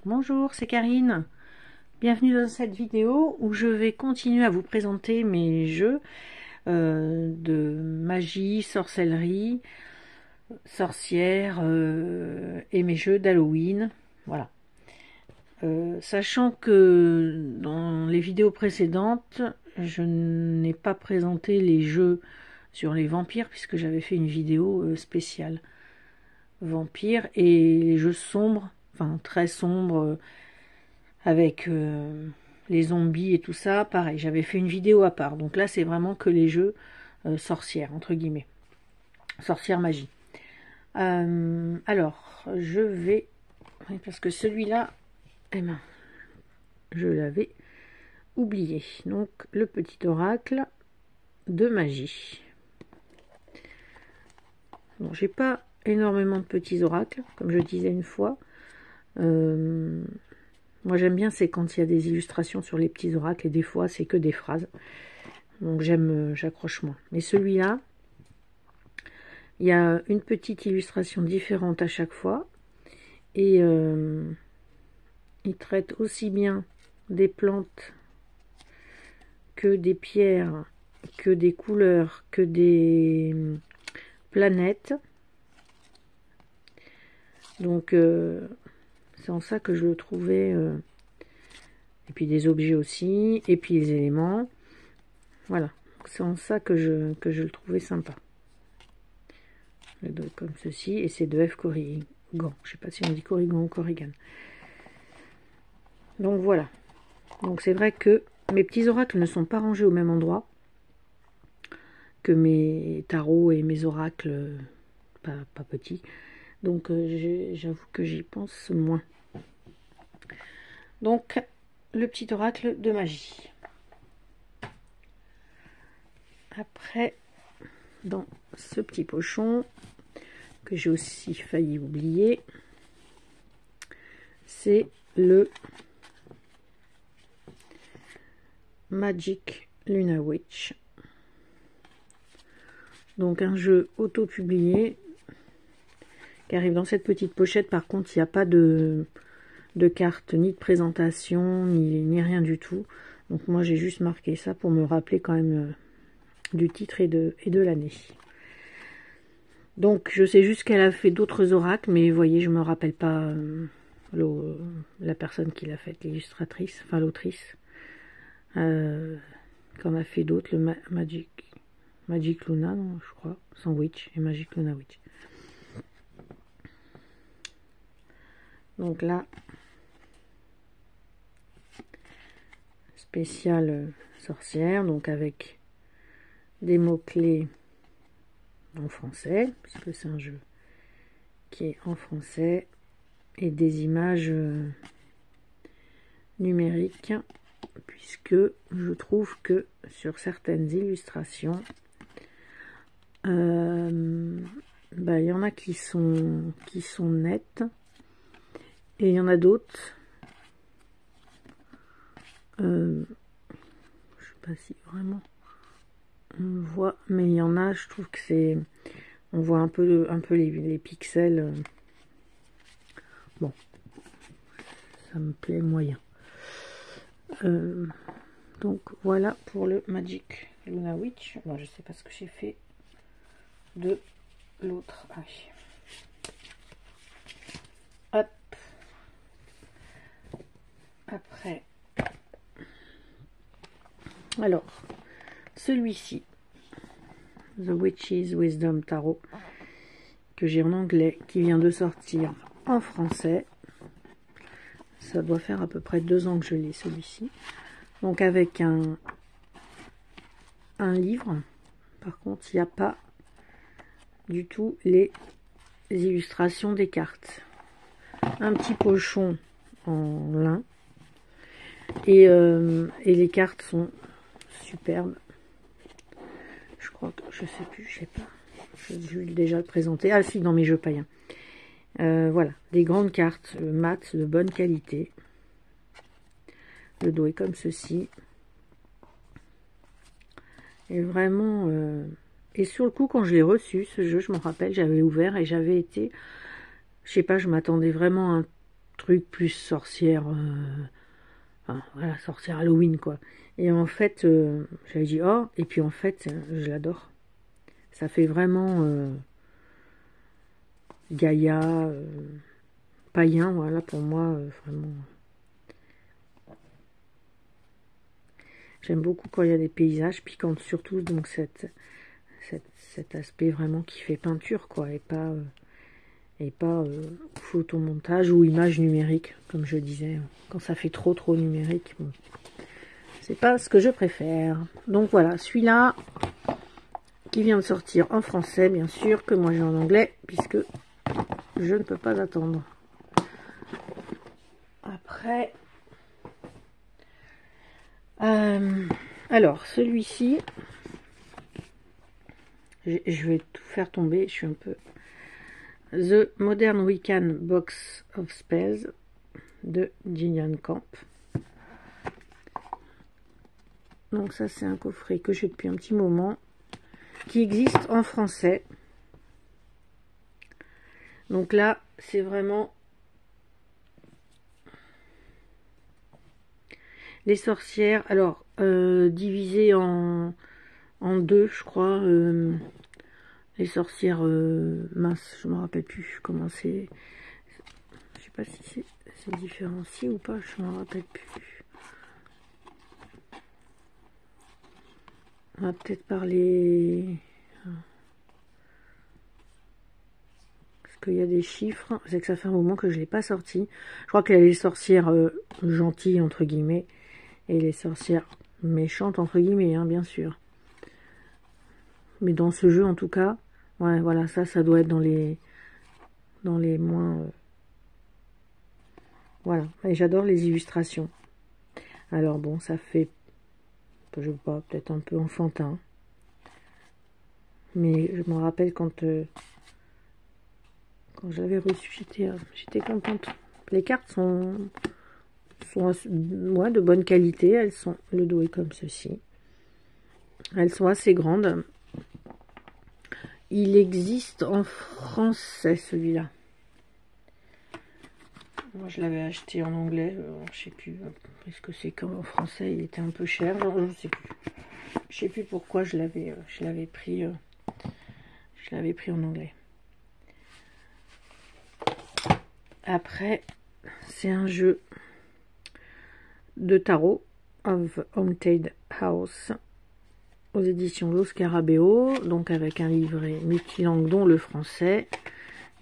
Bonjour, c'est Karine. Bienvenue dans cette vidéo où je vais continuer à vous présenter mes jeux de magie, sorcellerie, sorcière et mes jeux d'Halloween. Voilà. Sachant que dans les vidéos précédentes, je n'ai pas présenté les jeux sur les vampires puisque j'avais fait une vidéo spéciale vampires et les jeux sombres, enfin très sombres, avec les zombies et tout ça, pareil, j'avais fait une vidéo à part. Donc là, c'est vraiment que les jeux sorcières, entre guillemets. Sorcière magie. Alors, je vais... Oui, parce que celui-là, eh ben, je l'avais oublié. Donc, le petit oracle de magie. Bon, j'ai pas énormément de petits oracles, comme je disais une fois. Moi j'aime bien, c'est quand il y a des illustrations sur les petits oracles, et des fois c'est que des phrases. Donc j'accroche moins. Mais celui-là, il y a une petite illustration différente à chaque fois. Et il traite aussi bien des plantes que des pierres, que des couleurs, que des planètes. Donc c'est en ça que je le trouvais, et puis des objets aussi, et puis les éléments. Voilà, c'est en ça que je le trouvais sympa. Le dos comme ceci, et c'est de F. Corrigan. Je sais pas si on dit Corrigan ou Corrigan. Donc voilà. Donc c'est vrai que mes petits oracles ne sont pas rangés au même endroit que mes tarots et mes oracles pas petits. Donc j'avoue que j'y pense moins. Donc le petit oracle de magie. Après, dans ce petit pochon que j'ai aussi failli oublier, c'est le Magic Luna Witch. Donc un jeu auto-publié qui arrive dans cette petite pochette. Par contre, il n'y a pas de carte, ni de présentation, ni rien du tout. Donc moi, j'ai juste marqué ça pour me rappeler quand même du titre et de l'année. Donc je sais juste qu'elle a fait d'autres oracles, mais vous voyez, je me rappelle pas la personne qui l'a fait, l'illustratrice, enfin l'autrice. Qu'on a fait d'autres, le Magic Luna, non, je crois, Sandwich et Magic Luna Witch. Donc là, spécial sorcière, donc avec des mots-clés en français, puisque c'est un jeu qui est en français, et des images numériques, puisque je trouve que sur certaines illustrations, il y en a qui sont nettes, et il y en a d'autres, je sais pas si vraiment on voit, mais il y en a, je trouve que c'est, on voit un peu les pixels. Bon, ça me plaît moyen. Donc voilà pour le Magic Luna Witch. Bon, je sais pas ce que j'ai fait de l'autre. Ah oui. Hop. Après, alors celui-ci, The Witch's Wisdom Tarot, que j'ai en anglais, qui vient de sortir en français. Ça doit faire à peu près 2 ans que je l'ai, celui-ci. Donc avec un livre. Par contre, il n'y a pas du tout les illustrations des cartes. Un petit pochon en lin. Et les cartes sont superbes. Je crois que, je sais plus, je sais pas. Je vais déjà le présenter. Ah si, dans mes jeux païens. Voilà, des grandes cartes mat de bonne qualité. Le dos est comme ceci. Et vraiment... Et sur le coup, quand je l'ai reçu, ce jeu, je me rappelle, j'avais ouvert et j'avais été... Je sais pas, je m'attendais vraiment à un truc plus sorcière, enfin, voilà, sorcière Halloween, quoi. Et en fait, j'avais dit, oh, et puis en fait, je l'adore. Ça fait vraiment Gaïa, païen, voilà, pour moi, vraiment. J'aime beaucoup quand il y a des paysages, puis quand surtout, donc, cet aspect vraiment qui fait peinture, quoi, et pas photomontage ou image numérique, comme je disais. Quand ça fait trop numérique, bon, c'est pas ce que je préfère. Donc voilà, celui-là, qui vient de sortir en français, bien sûr, que moi j'ai en anglais, puisque je ne peux pas attendre. Après, alors celui-ci, je vais tout faire tomber, je suis un peu... The Modern Wiccan Box of Spells de Gillian Camp. Donc ça c'est un coffret que j'ai depuis un petit moment, qui existe en français. Donc là c'est vraiment les sorcières, alors divisées en deux, je crois. Les sorcières mince, je me rappelle plus comment c'est. Je sais pas si c'est différencié ou pas, je me rappelle plus. On va peut-être parler. Parce qu'il y a des chiffres. C'est que ça fait un moment que je ne l'ai pas sorti. Je crois qu'il y a les sorcières gentilles, entre guillemets, et les sorcières méchantes, entre guillemets, hein, bien sûr. Mais dans ce jeu, en tout cas, ouais, voilà, ça doit être dans les moins... voilà, et j'adore les illustrations. Alors bon, ça fait, je sais pas, peut-être un peu enfantin. Mais je me rappelle quand je l'avais reçu, j'étais contente. Les cartes sont ouais, de bonne qualité. Elles sont, le dos est comme ceci. Elles sont assez grandes. Il existe en français, celui-là. Moi, je l'avais acheté en anglais. Je sais plus. Est-ce que c'est qu'en français, il était un peu cher. Je ne sais plus. Je sais plus pourquoi je l'avais pris. Je l'avais pris en anglais. Après, c'est un jeu de tarot of Haunted House aux éditions Lo Scarabeo, donc avec un livret multilingue dont le français.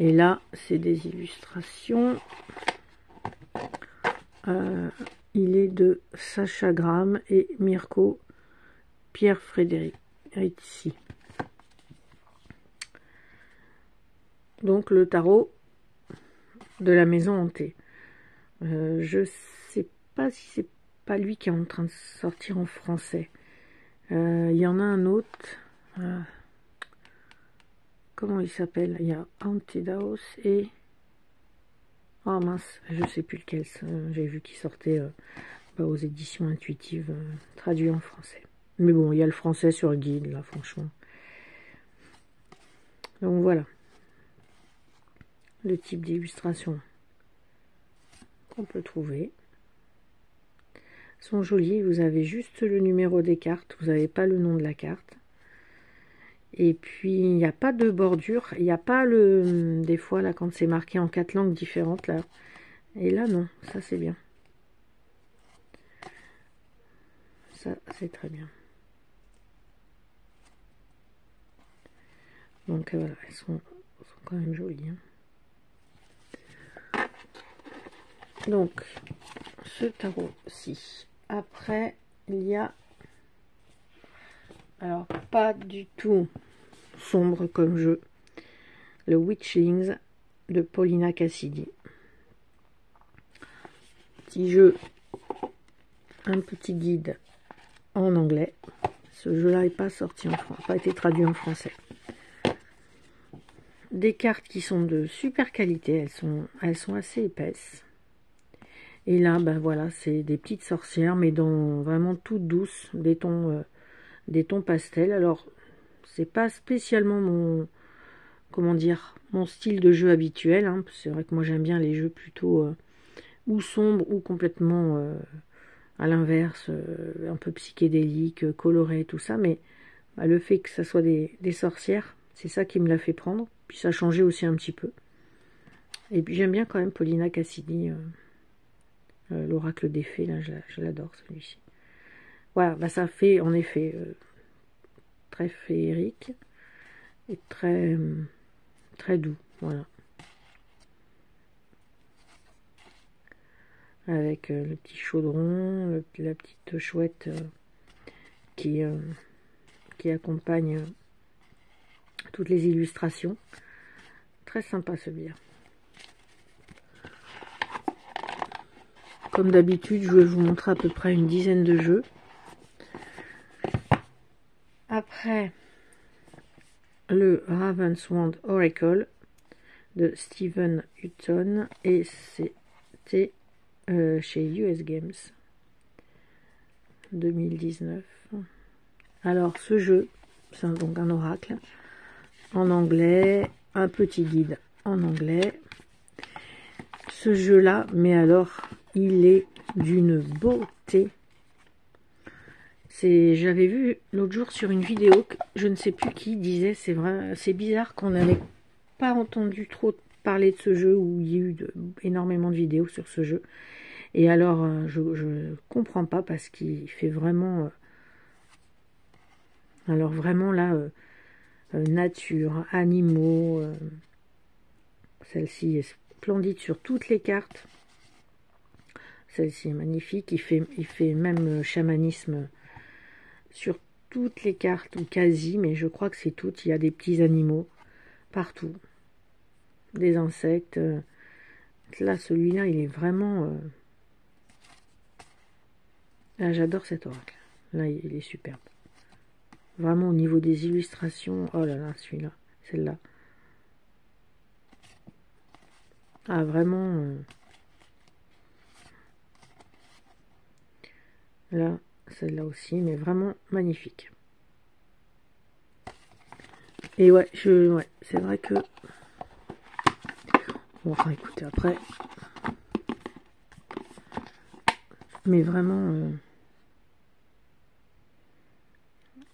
Et là, c'est des illustrations. Il est de Sacha Graham et Mirko Pierre-Frédérici. Donc le tarot de la maison hantée. Je sais pas si c'est pas lui qui est en train de sortir en français. Il y en a un autre. Comment il s'appelle? Il y a Haunted House et... oh mince, je sais plus lequel. J'ai vu qu'il sortait aux éditions intuitives, traduit en français. Mais bon, il y a le français sur le guide, là, franchement. Donc voilà. Le type d'illustration qu'on peut trouver. Ils sont jolis, vous avez juste le numéro des cartes, vous n'avez pas le nom de la carte. Et puis, il n'y a pas de bordure, il n'y a pas le... des fois, là, quand c'est marqué en 4 langues différentes, là. Et là, non, ça c'est bien. Ça, c'est très bien. Donc voilà, elles sont quand même jolies. Hein. Donc, ce tarot-ci. Après, il y a... alors, pas du tout sombre comme jeu. Le Witchlings de Paulina Cassidy. Petit jeu, un petit guide en anglais. Ce jeu-là n'est pas sorti en France, pas été traduit en français. Des cartes qui sont de super qualité, elles sont assez épaisses. Et là, ben voilà, c'est des petites sorcières, mais dans vraiment toutes douces, des tons pastels. Alors, c'est pas spécialement mon, comment dire, mon style de jeu habituel. Hein. C'est vrai que moi j'aime bien les jeux plutôt ou sombre ou complètement à l'inverse, un peu psychédélique, coloré, tout ça, mais bah, le fait que ça soit des sorcières, c'est ça qui me l'a fait prendre. Puis ça a changé aussi un petit peu. Et puis j'aime bien quand même Paulina Cassini, l'oracle des fées, là, je l'adore celui-ci. Voilà, bah ça fait en effet très féerique et très, très doux, voilà. Avec le petit chaudron, la petite chouette qui accompagne toutes les illustrations. Très sympa ce bière. Comme d'habitude, je vais vous montrer à peu près une dizaine de jeux. Après, le Ravenswand Oracle de Stephen Hutton, et c'était chez US Games 2019. Alors ce jeu, c'est donc un oracle en anglais, un petit guide en anglais. Ce jeu là, mais alors il est d'une beauté. J'avais vu l'autre jour sur une vidéo que je ne sais plus qui disait, c'est vrai, c'est bizarre qu'on n'avait pas entendu trop parler de ce jeu, où il y a eu énormément de vidéos sur ce jeu. Et alors je comprends pas, parce qu'il fait vraiment alors vraiment là nature, animaux, celle-ci est splendide sur toutes les cartes. Celle-ci est magnifique, il fait même chamanisme sur toutes les cartes, ou quasi, mais je crois que c'est toutes. Il y a des petits animaux partout, des insectes. Là, celui-là, il est vraiment... Là, j'adore cet oracle. Là, il est superbe. Vraiment, au niveau des illustrations... Oh là là, celui-là, celle-là. Ah, vraiment... Là, celle-là aussi, mais vraiment magnifique. Et ouais, c'est vrai que... Bon, enfin, écoutez, après... Mais vraiment...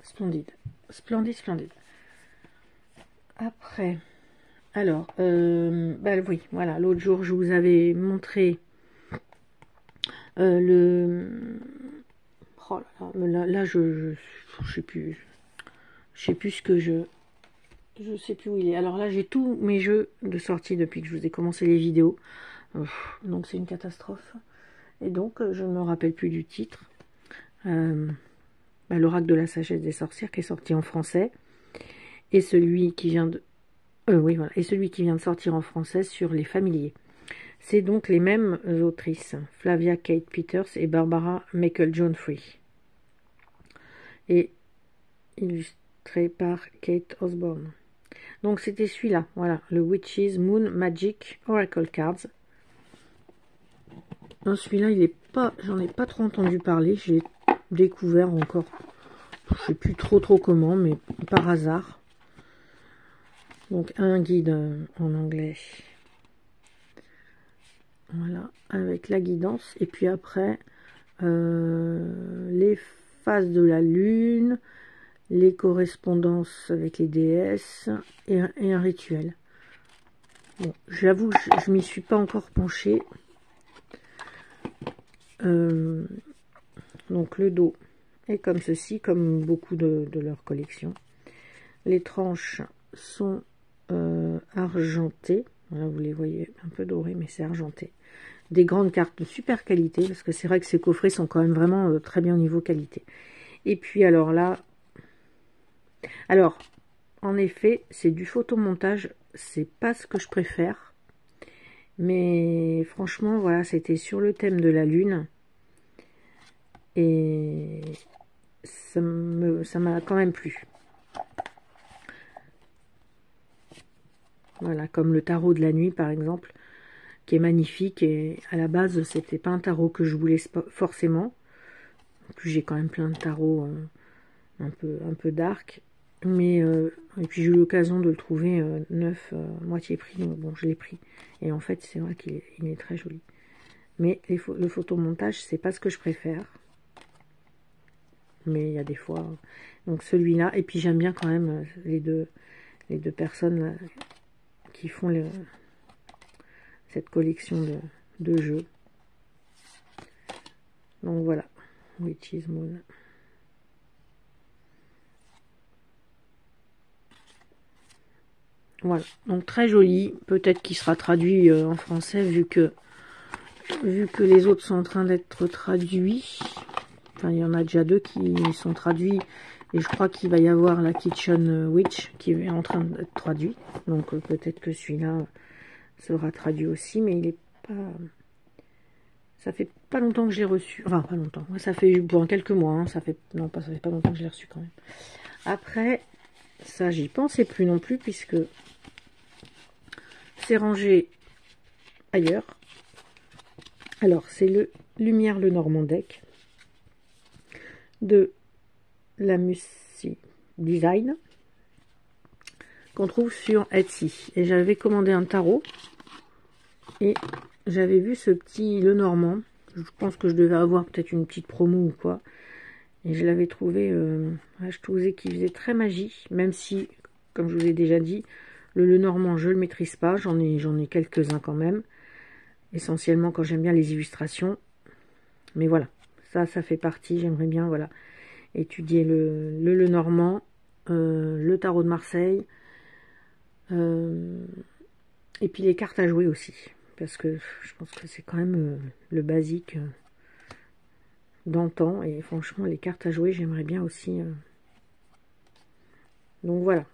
splendide. Splendide, splendide. Après... Alors, bah oui, voilà, l'autre jour, je vous avais montré le... Oh là, je sais plus. Je sais plus ce que je sais plus où il est. Alors là, j'ai tous mes jeux de sortie depuis que je vous ai commencé les vidéos. Donc c'est une catastrophe. Et donc, je ne me rappelle plus du titre. Bah, l'oracle de la sagesse des sorcières, qui est sorti en français. Et celui qui vient de... oui, voilà. Et celui qui vient de sortir en français sur les familiers. C'est donc les mêmes autrices, Flavia Kate Peters et Barbara Meikle-Jones-Free. Et illustré par Kate Osborne. Donc c'était celui-là, voilà, le Witches Moon Magic Oracle Cards. Celui-là, il est pas, j'en ai pas trop entendu parler, j'ai découvert encore, je sais plus trop comment, mais par hasard. Donc un guide en anglais. Voilà, avec la guidance. Et puis après, les phases de la lune, les correspondances avec les déesses et un rituel. Bon, j'avoue, je m'y suis pas encore penchée. Donc le dos est comme ceci, comme beaucoup de leur collection. Les tranches sont argentées. Voilà, vous les voyez un peu dorées, mais c'est argenté. Des grandes cartes de super qualité, parce que c'est vrai que ces coffrets sont quand même vraiment très bien au niveau qualité. Et puis alors là, alors en effet, c'est du photomontage, c'est pas ce que je préfère, mais franchement, voilà, c'était sur le thème de la lune, et ça m'a quand même plu. Voilà, comme le tarot de la nuit par exemple, qui est magnifique, et à la base c'était pas un tarot que je voulais forcément. En plus j'ai quand même plein de tarots un peu dark, mais et puis j'ai eu l'occasion de le trouver neuf, moitié prix, donc bon, je l'ai pris. Et en fait c'est vrai qu'il est très joli. Mais le photomontage, c'est pas ce que je préfère. Mais il y a des fois... Donc celui-là, et puis j'aime bien quand même les deux personnes là, qui font cette collection de jeux. Donc voilà, Witch's Moon. Voilà, donc très joli. Peut-être qu'il sera traduit en français vu que les autres sont en train d'être traduits. Enfin, il y en a déjà 2 qui sont traduits. Et je crois qu'il va y avoir la Kitchen Witch qui est en train d'être traduit. Donc peut-être que celui-là sera traduit aussi. Mais il est pas... Ça fait pas longtemps que je l'ai reçu. Enfin, pas longtemps. Ça fait bon, quelques mois. Hein. Ça fait pas longtemps que je l'ai reçu quand même. Après, ça, j'y pensais plus non plus puisque c'est rangé ailleurs. Alors, c'est le Lumière le Normand Deck de la Mussi Design qu'on trouve sur Etsy. Et j'avais commandé un tarot et j'avais vu ce petit le Normand. Je pense que je devais avoir peut-être une petite promo ou quoi. Et je l'avais trouvé, je trouvais qu'il faisait très magie, même si, comme je vous ai déjà dit, le Normand, je le maîtrise pas. J'en ai quelques-uns quand même. Essentiellement quand j'aime bien les illustrations. Mais voilà, ça fait partie. J'aimerais bien, voilà, étudier le Normand, le tarot de Marseille, et puis les cartes à jouer aussi. Parce que je pense que c'est quand même le basique d'antan. Et franchement, les cartes à jouer, j'aimerais bien aussi. Donc voilà.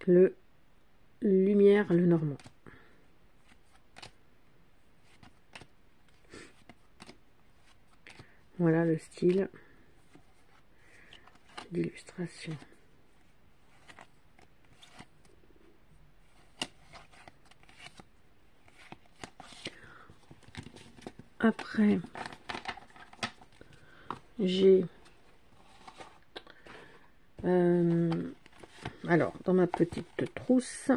Le Lumière le Normand. Voilà le style d'illustration. Après, j'ai alors dans ma petite trousse,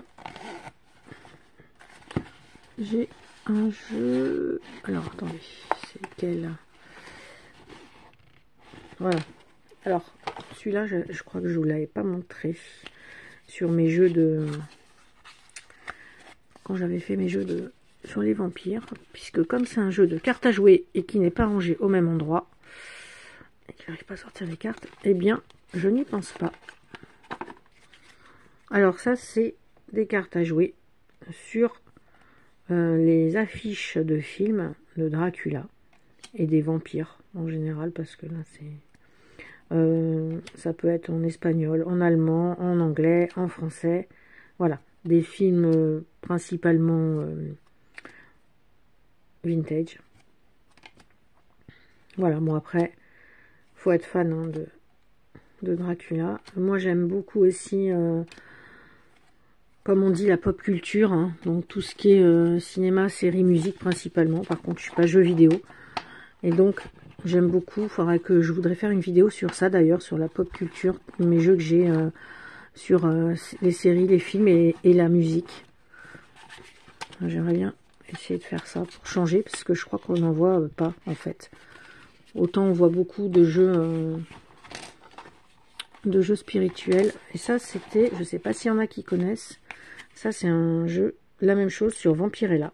j'ai un jeu. Alors attendez, c'est lequel? Voilà. Alors celui-là, je crois que je vous l'avais pas montré sur mes jeux de quand j'avais fait mes jeux de sur les vampires, puisque comme c'est un jeu de cartes à jouer et qui n'est pas rangé au même endroit et que j'arrive pas à sortir les cartes, eh bien je n'y pense pas. Alors ça, c'est des cartes à jouer sur les affiches de films de Dracula et des vampires en général, parce que là c'est ça peut être en espagnol, en allemand, en anglais, en français. Voilà, des films principalement vintage. Voilà, bon après, faut être fan hein, de Dracula. Moi j'aime beaucoup aussi, comme on dit, la pop culture, hein, donc tout ce qui est cinéma, série, musique principalement. Par contre, je suis pas jeu vidéo. Et donc, j'aime beaucoup. Je voudrais faire une vidéo sur ça d'ailleurs, sur la pop culture, mes jeux que j'ai sur les séries, les films et la musique. J'aimerais bien essayer de faire ça pour changer, parce que je crois qu'on n'en voit pas en fait. Autant on voit beaucoup de jeux spirituels. Et ça, c'était, je sais pas s'il y en a qui connaissent. Ça, c'est un jeu, la même chose sur Vampirella.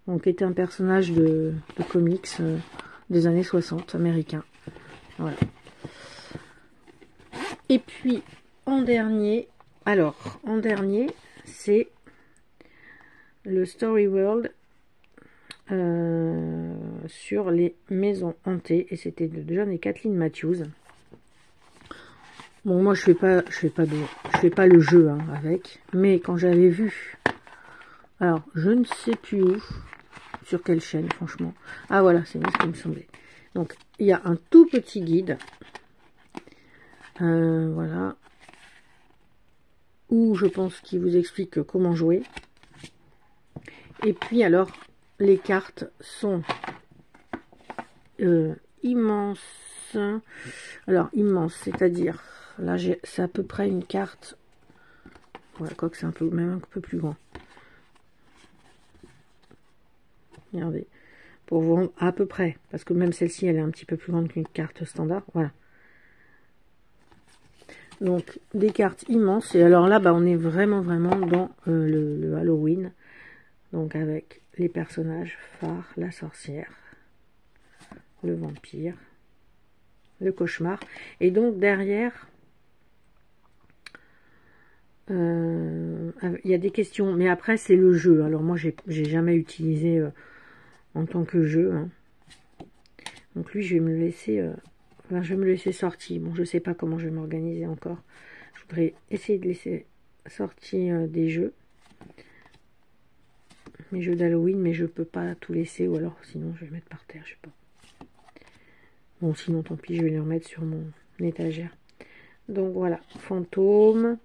Donc, qui était un personnage de comics des années 60, américain. Voilà. Et puis, en dernier, c'est le Story World sur les maisons hantées. Et c'était de John et Kathleen Matthews. Bon, moi, je fais pas le jeu hein, avec. Mais quand j'avais vu, alors, je ne sais plus où, sur quelle chaîne, franchement. Ah, voilà, c'est bien ce qui me semblait. Donc, il y a un tout petit guide. Voilà. Où je pense qu'il vous explique comment jouer. Et puis, alors, les cartes sont immenses. Alors, immenses, c'est-à-dire, là, c'est à peu près une carte. Voilà, quoique c'est même un peu plus grand. Regardez. Pour vous à peu près. Parce que même celle-ci, elle est un petit peu plus grande qu'une carte standard. Voilà. Donc, des cartes immenses. Et alors là, bah, on est vraiment dans le Halloween. Donc, avec les personnages phares, la sorcière, le vampire, le cauchemar. Et donc, derrière, il y a des questions. Mais après, c'est le jeu. Alors, moi, j'ai jamais utilisé en tant que jeu. Hein. Donc, lui, je vais me laisser... enfin, je vais me laisser sortir. Bon, je sais pas comment je vais m'organiser encore. Je voudrais essayer de laisser sortir des jeux. Mes jeux d'Halloween, mais je peux pas tout laisser. Ou alors, sinon, je vais mettre par terre. Je sais pas. Bon, sinon, tant pis, je vais les remettre sur mon étagère. Donc, voilà. Fantôme.